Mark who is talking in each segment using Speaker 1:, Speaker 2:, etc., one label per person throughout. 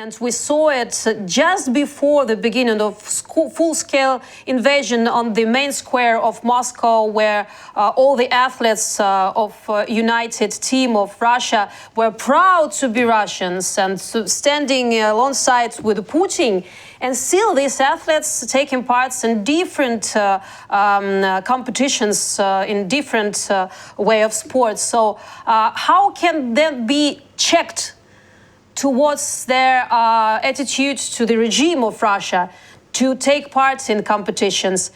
Speaker 1: And we saw it just before the beginning of full-scale invasion on the main square of Moscow, where all the athletes of United Team of Russia were proud to be Russians and standing alongside with Putin. And still, these athletes taking parts in different competitions, in different way of sports. So how can that be checked towards their attitude to the regime of Russia to take part in competitions?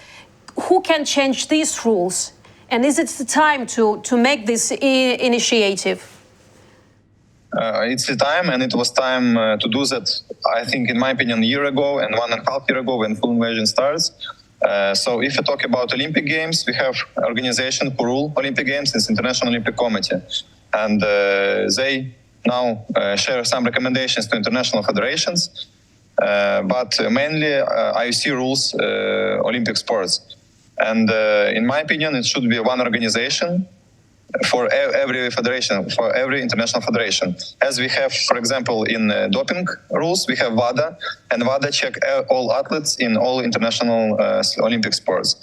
Speaker 1: Who can change these rules? And is it the time to make this initiative?
Speaker 2: It's the time, and it was time to do that, I think, in my opinion, a year ago and 1.5 years ago when full invasion starts. So if you talk about Olympic Games, we have organization who rule Olympic Games, it's International Olympic Committee. And they now share some recommendations to international federations, but mainly IOC rules Olympic sports. And in my opinion, it should be one organization for every federation, for every international federation. As we have, for example, in doping rules, we have VADA, and VADA check all athletes in all international Olympic sports.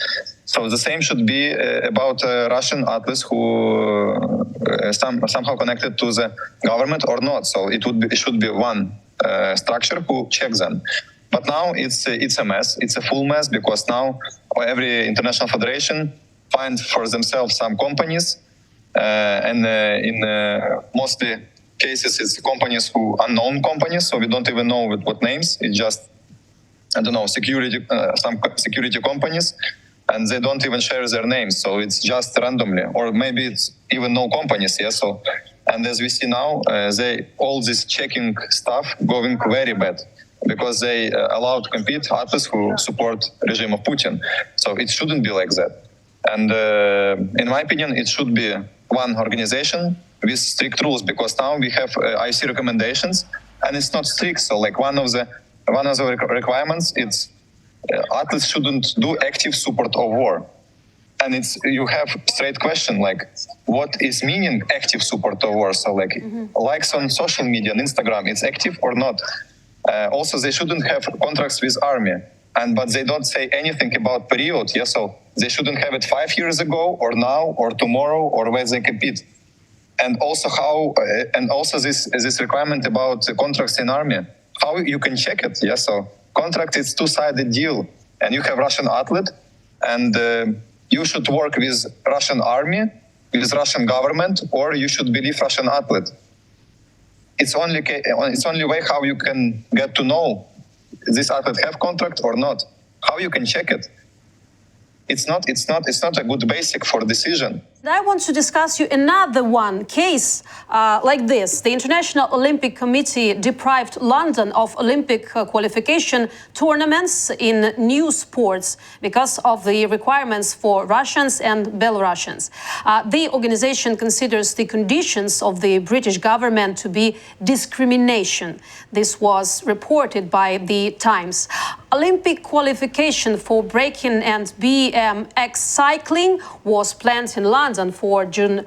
Speaker 2: So the same should be about Russian athletes who somehow connected to the government or not. So it should be one structure who checks them. But now it's a mess. It's a full mess because now every international federation finds for themselves some companies, and in mostly cases it's companies who unknown companies, so we don't even know with what names. It's just, I don't know, some security companies, and they don't even share their names, so it's just randomly, or maybe it's even no companies. Yeah. So, and as we see now, all this checking stuff going very bad because they allow to compete athletes who support regime of Putin. So it shouldn't be like that. And in my opinion, it should be one organization with strict rules, because now we have IC recommendations, and it's not strict. So, like one of the requirements, it's athletes shouldn't do active support of war. And you have straight question like, what is meaning active support of war? So, like likes on social media and Instagram, it's active or not? Also, they shouldn't have contracts with army. But they don't say anything about period. Yeah, so they shouldn't have it 5 years ago, or now, or tomorrow, or where they compete. And also this requirement about the contracts in army, how you can check it. Yeah, so contract is two-sided deal, and you have Russian athlete, and you should work with Russian army, with Russian government, or you should believe Russian athlete. It's only way how you can get to know this athlete have contract or not. How you can check it? It's not a good basic for decision.
Speaker 1: I want to discuss you another case like this. The International Olympic Committee deprived London of Olympic qualification tournaments in new sports because of the requirements for Russians and Belarusians. The organization considers the conditions of the British government to be discrimination. This was reported by The Times. Olympic qualification for breaking and BMX cycling was planned in London for June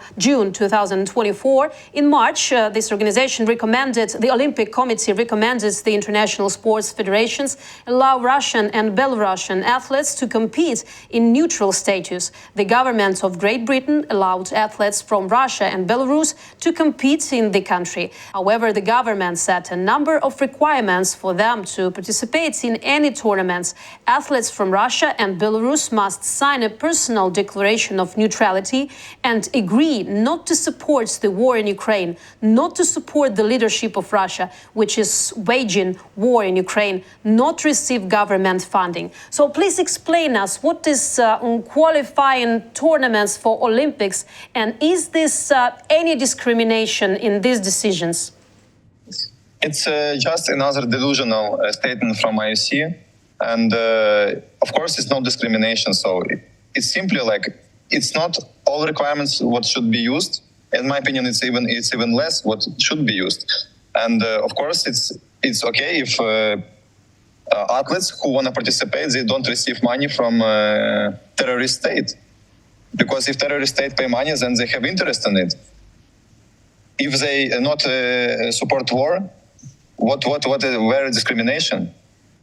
Speaker 1: 2024. In March, this organization the Olympic Committee recommended the international sports federations allow Russian and Belarusian athletes to compete in neutral status. The government of Great Britain allowed athletes from Russia and Belarus to compete in the country. However, the government set a number of requirements for them to participate in any tournaments. Athletes from Russia and Belarus must sign a personal declaration of neutrality and agree not to support the war in Ukraine, not to support the leadership of Russia, which is waging war in Ukraine, not receive government funding. So please explain us what is qualifying tournaments for Olympics, and is this any discrimination in these decisions?
Speaker 2: It's just another delusional statement from IOC, and of course it's no discrimination. So it's simply like, it's not all requirements what should be used. In my opinion, it's even less what should be used. And of course, it's okay if athletes who want to participate, they don't receive money from terrorist state, because if terrorist state pay money, then they have interest in it. If they not support war, what is very discrimination?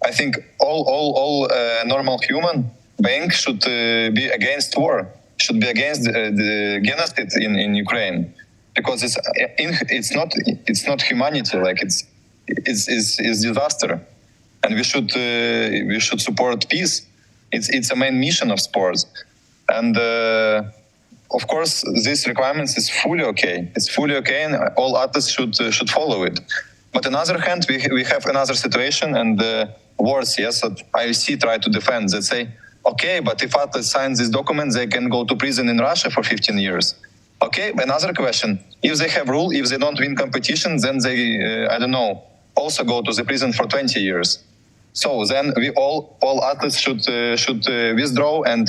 Speaker 2: I think all normal human beings should be against war, should be against the genocide in Ukraine, because it's not humanity, like it's disaster, and we should support peace. It's a main mission of sports, and of course these requirements is fully okay. It's fully okay, and all athletes should follow it. But on the other hand, we have another situation, and words, yes, that IOC try to defend. They say, okay, but if athletes sign this document, they can go to prison in Russia for 15 years. Okay, another question, if they have rule, if they don't win competition, then they, I don't know, also go to the prison for 20 years. So then we all athletes should withdraw and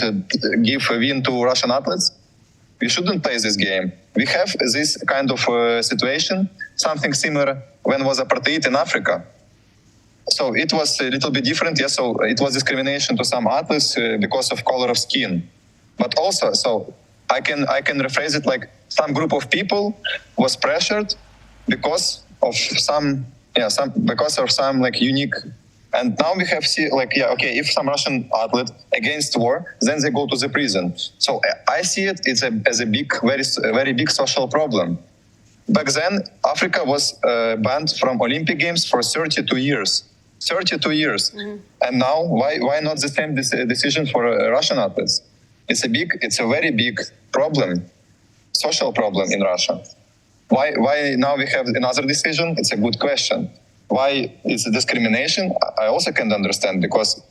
Speaker 2: give a win to Russian athletes. We shouldn't play this game. We have this kind of situation, something similar when was apartheid in Africa. So it was a little bit different, yes. So it was discrimination to some athletes because of color of skin, but also, so I can rephrase it like some group of people was pressured because of some like unique. And now we have if some Russian athlete against war, then they go to the prison. So I see it as a big, very big social problem. Back then, Africa was banned from Olympic Games for 32 years. 32 years. Mm-hmm. And now, why not the same decision for Russian athletes? It's a very big problem, social problem in Russia. Why now we have another decision? It's a good question. Why it's a discrimination? I also can't understand, because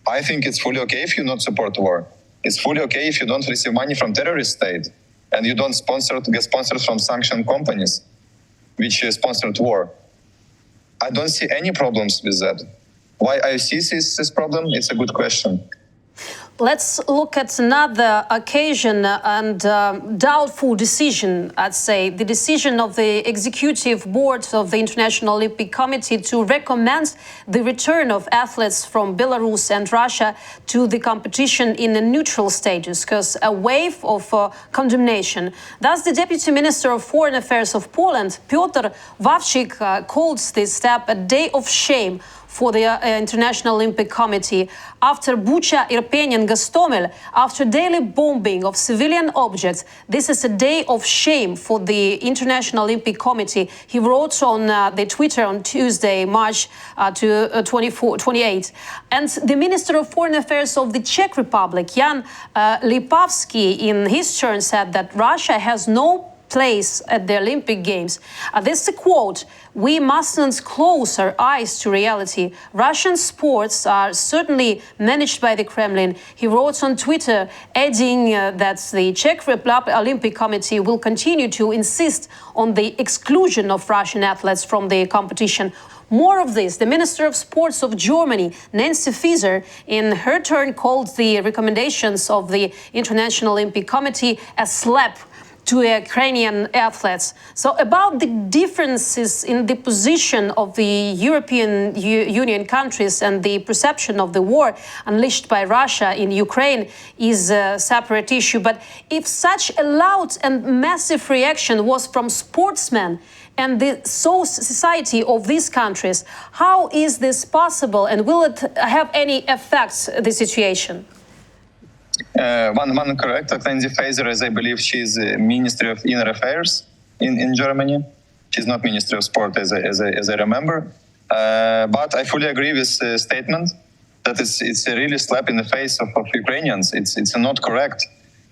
Speaker 2: I think it's fully okay if you not support war. It's fully okay if you don't receive money from terrorist state and you don't get sponsored from sanctioned companies which sponsored war. I don't see any problems with that. Why IOC sees this problem? It's a good question.
Speaker 1: Let's look at another occasion and doubtful decision, I'd say, the decision of the executive board of the International Olympic Committee to recommend the return of athletes from Belarus and Russia to the competition in a neutral status, because a wave of condemnation. Thus, the Deputy Minister of Foreign Affairs of Poland, Piotr Wawrzyk, called this step a day of shame for the International Olympic Committee. After Bucha, Irpin and Gostomel, after daily bombing of civilian objects, this is a day of shame for the International Olympic Committee. He wrote on the Twitter on Tuesday, March 28. And the Minister of Foreign Affairs of the Czech Republic, Jan Lipavsky, in his turn said that Russia has no place at the Olympic Games. This is a quote: "We mustn't close our eyes to reality. Russian sports are certainly managed by the Kremlin." He wrote on Twitter, adding that the Czech Olympic Committee will continue to insist on the exclusion of Russian athletes from the competition. More of this, the Minister of Sports of Germany, Nancy Faeser, in her turn called the recommendations of the International Olympic Committee a slap to Ukrainian athletes. So about the differences in the position of the European Union countries and the perception of the war unleashed by Russia in Ukraine is a separate issue. But if such a loud and massive reaction was from sportsmen and the society of these countries, how is this possible, and will it have any effects, the situation?
Speaker 2: One correct. Nancy Faeser, as I believe, she's Ministry of Inner Affairs in Germany. She's not Ministry of Sport, as I remember. But I fully agree with the statement that it's a really slap in the face of Ukrainians. It's not correct,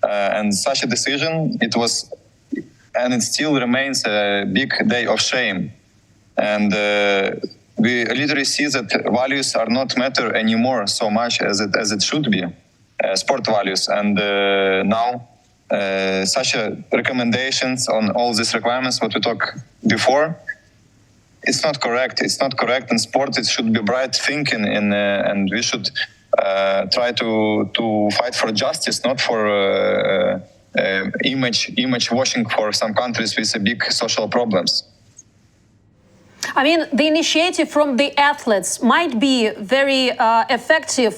Speaker 2: and such a decision and it still remains a big day of shame. And we literally see that values are not matter anymore so much as it should be. Sport values, and now such recommendations on all these requirements what we talked before, it's not correct. It's not correct in sport. It should be bright thinking, and we should try to fight for justice, not for image washing for some countries with big social problems.
Speaker 1: I mean, the initiative from the athletes might be very effective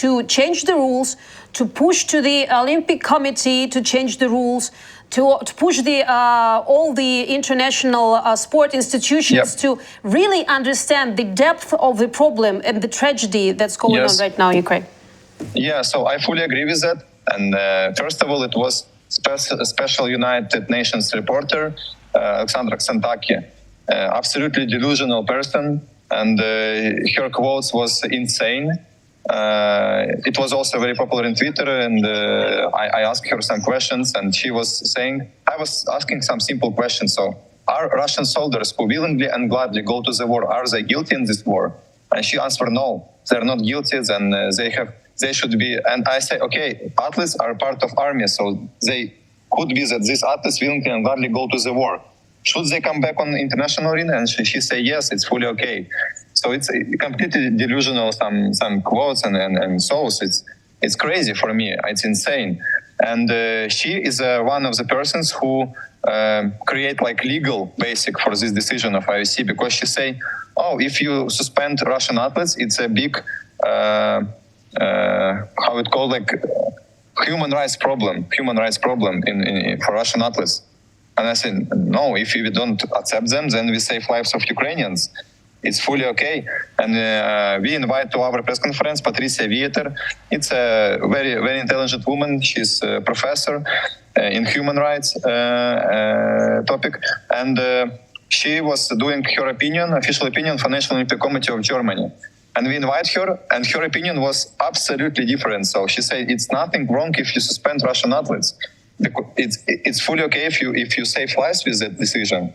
Speaker 1: to change the rules, to push to the Olympic Committee to change the rules. to push all the international sport institutions to really understand the depth of the problem and the tragedy that's going on right now in Ukraine.
Speaker 2: Yeah, so I fully agree with that. And first of all, it was special United Nations reporter, Alexandra Sympathy, absolutely delusional person, and her quotes was insane. It was also very popular in Twitter, and I asked her some questions, and she was saying, I was asking some simple questions. So, are Russian soldiers who willingly and gladly go to the war, are they guilty in this war? And she answered, no, they're not guilty, and they should be. And I say, okay, athletes are part of army, so they could be that these athletes willingly and gladly go to the war. Should they come back on the international arena? And she say, yes, it's fully okay. So it's completely delusional, some quotes and so it's crazy for me. It's insane. And she is one of the persons who create like legal basic for this decision of IOC, because she say, oh, if you suspend Russian athletes, it's a big, how it called, like human rights problem for Russian athletes. And I said, no, if we don't accept them, then we save lives of Ukrainians. It's fully okay. And we invite to our press conference Patricia Vieter. It's a very, very intelligent woman. She's a professor in human rights topic. And she was doing her opinion, official opinion for National Olympic Committee of Germany. And we invite her, and her opinion was absolutely different. So she said, it's nothing wrong if you suspend Russian athletes. It's fully okay if you save lives with that decision.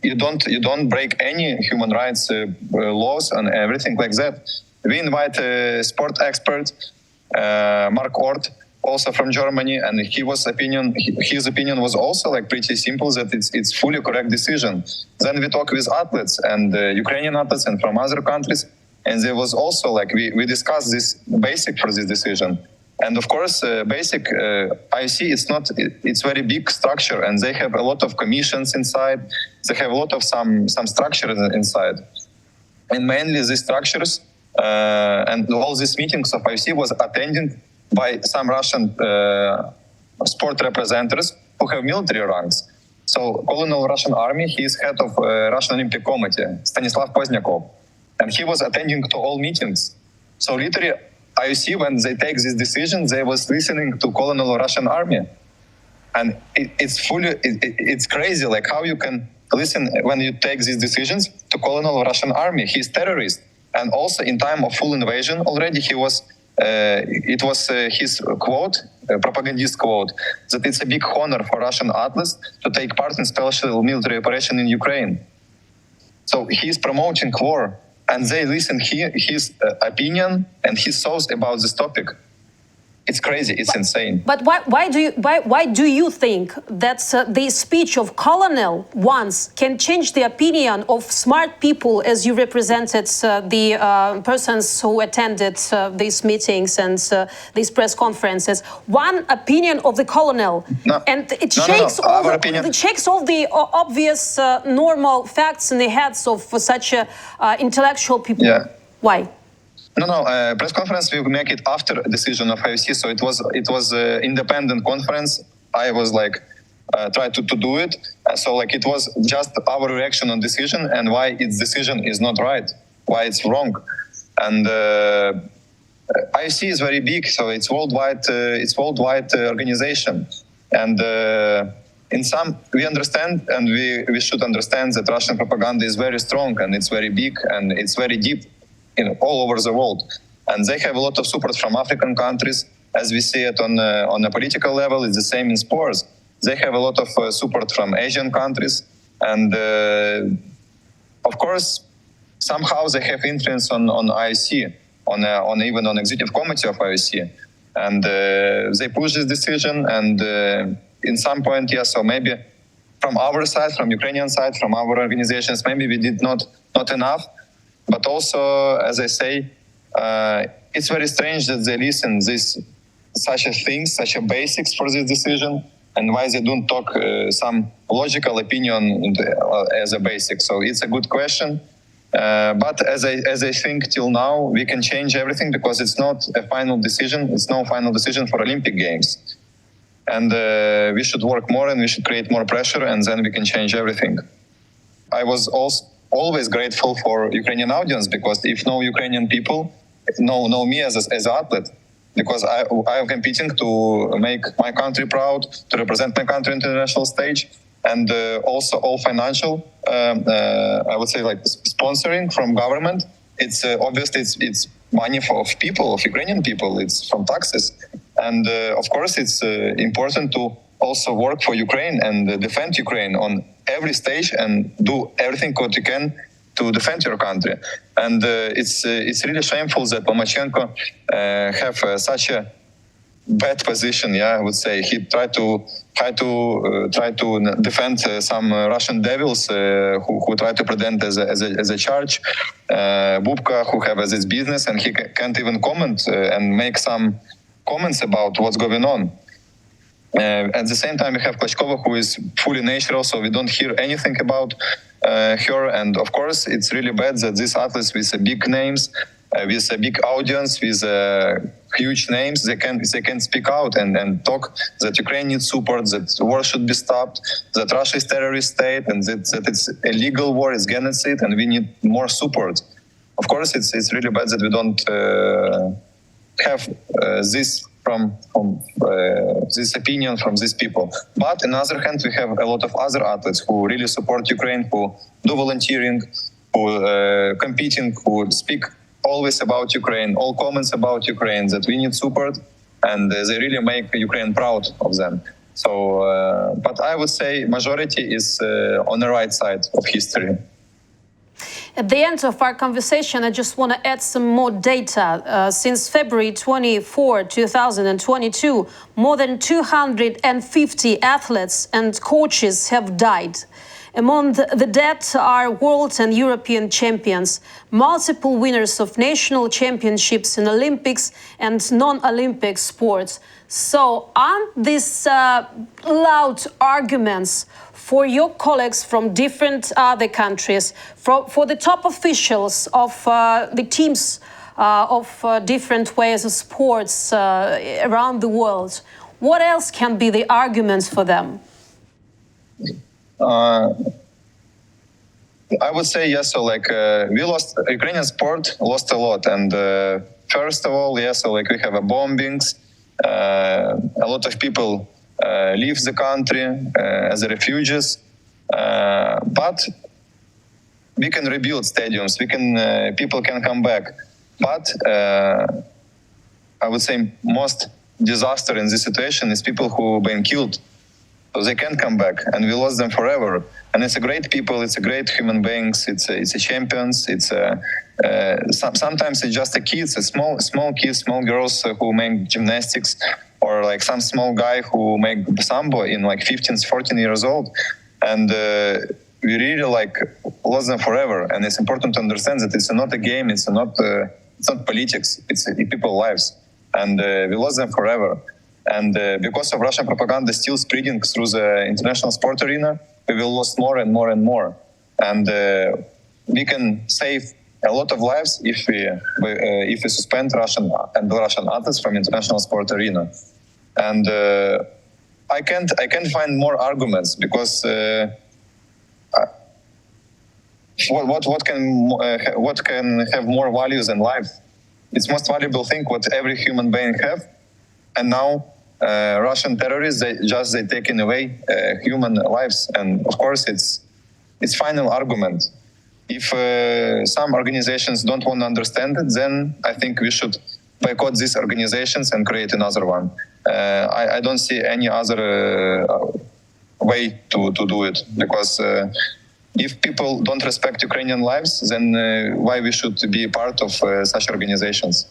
Speaker 2: You don't break any human rights laws and everything like that. We invite a sport expert, Mark Ort, also from Germany, and his opinion was also like pretty simple, that it's fully correct decision. Then we talk with athletes and Ukrainian athletes and from other countries, and there was also like we discussed this basic for this decision. And of course, basic IOC, it's very big structure, and they have a lot of commissions inside. They have a lot of some structure inside, and mainly these structures and all these meetings of IOC was attended by some Russian sport representatives who have military ranks. So, Colonel Russian Army, he is head of Russian Olympic Committee, Stanislav Poznyakov, and he was attending to all meetings. So, literally, IOC, when they take this decision, they was listening to Colonel Russian Army, and it's crazy, like how you can listen when you take these decisions to Colonel Russian Army. He's terrorist, and also in time of full invasion already, he was. It was his quote, propagandist quote, that it's a big honor for Russian athletes to take part in special military operation in Ukraine. So he's promoting war. And they listen his opinion and his thoughts about this topic. It's crazy. It's insane.
Speaker 1: But why do you think that the speech of Colonel once can change the opinion of smart people, as you represented the persons who attended these meetings and these press conferences? One opinion of the Colonel, and it shakes all the obvious normal facts in the heads of such intellectual people.
Speaker 2: Yeah.
Speaker 1: Why?
Speaker 2: No. Press conference we make it after decision of IOC. So it was independent conference. I was like tried to do it. So like it was just our reaction on decision and why its decision is not right, why it's wrong. And IOC is very big, so it's worldwide. It's worldwide organization. And in some we understand, and we should understand that Russian propaganda is very strong and it's very big and it's very deep. All over the world, and they have a lot of support from African countries, as we see it on a political level. It's the same in sports. They have a lot of support from Asian countries, and of course, somehow they have influence on IOC, on even on executive committee of IOC, and they push this decision. And in some point, yes, so maybe from our side, from Ukrainian side, from our organizations, maybe we did not enough. But also, as I say, it's very strange that they listen such a basics for this decision, and why they don't talk some logical opinion as a basic. So it's a good question. But as I think till now, we can change everything because it's not a final decision. It's no final decision for Olympic Games. and we should work more and we should create more pressure, and then we can change everything. I was also always grateful for Ukrainian audience, because if no Ukrainian people know me as an athlete, because I am competing to make my country proud, to represent my country on the international stage, and also all financial, I would say, like sponsoring from government. It's obviously it's money of people, of Ukrainian people. It's from taxes, and of course it's important to also work for Ukraine and defend Ukraine on every stage and do everything what you can to defend your country. And it's really shameful that Lomachenko have such a bad position. Yeah, I would say he tried to defend some Russian devils who try to present as a charge. Bubka, who have this business, and he can't even comment and make some comments about what's going on. At the same time, we have Klitschkova, who is fully natural, so we don't hear anything about her. And of course, it's really bad that these athletes with big names, with a big audience, with huge names, they can speak out and talk that Ukraine needs support, that war should be stopped, that Russia is terrorist state, and that it's illegal war, it's genocide, and we need more support. Of course, it's really bad that we don't have this from this opinion from these people. But on the other hand, we have a lot of other athletes who really support Ukraine, who do volunteering, who competing, who speak always about Ukraine, all comments about Ukraine, that we need support, and they really make Ukraine proud of them. So, but I would say majority is on the right side of history.
Speaker 1: At the end of our conversation, I just want to add some more data. Since February 24, 2022, more than 250 athletes and coaches have died. Among the dead are world and European champions, multiple winners of national championships in Olympics and non-Olympic sports. So aren't these loud arguments for your colleagues from different other countries, for the top officials of the teams of different ways of sports around the world, what else can be the arguments for them?
Speaker 2: I would say yes. So like we lost, Ukrainian sport lost a lot, and first of all, yes. So like we have bombings. A lot of people leave the country as refugees, but we can rebuild stadiums. We can people can come back, but I would say most disaster in this situation is people who been killed. So they can't come back, and we lost them forever. And it's a great people, it's a great human beings, it's a champions. It's sometimes it's just a kids, a small kids, small girls who make gymnastics, or like some small guy who make sambo in like 15, 14 years old, and we really like lost them forever. And it's important to understand that it's not a game, it's not politics, it's people's lives, and we lost them forever. And because of Russian propaganda still spreading through the international sport arena, we will lose more and more and more. And we can save a lot of lives if we suspend Russian and Belarusian athletes from international sport arena. And I can't find more arguments, because what can have more values in life? It's most valuable thing what every human being have, and now Russian terrorists they taking away human lives, and of course it's final argument. If some organizations don't want to understand it, then I think we should boycott these organizations and create another one. I don't see any other way to do it, because if people don't respect Ukrainian lives, then why we should be part of such organizations?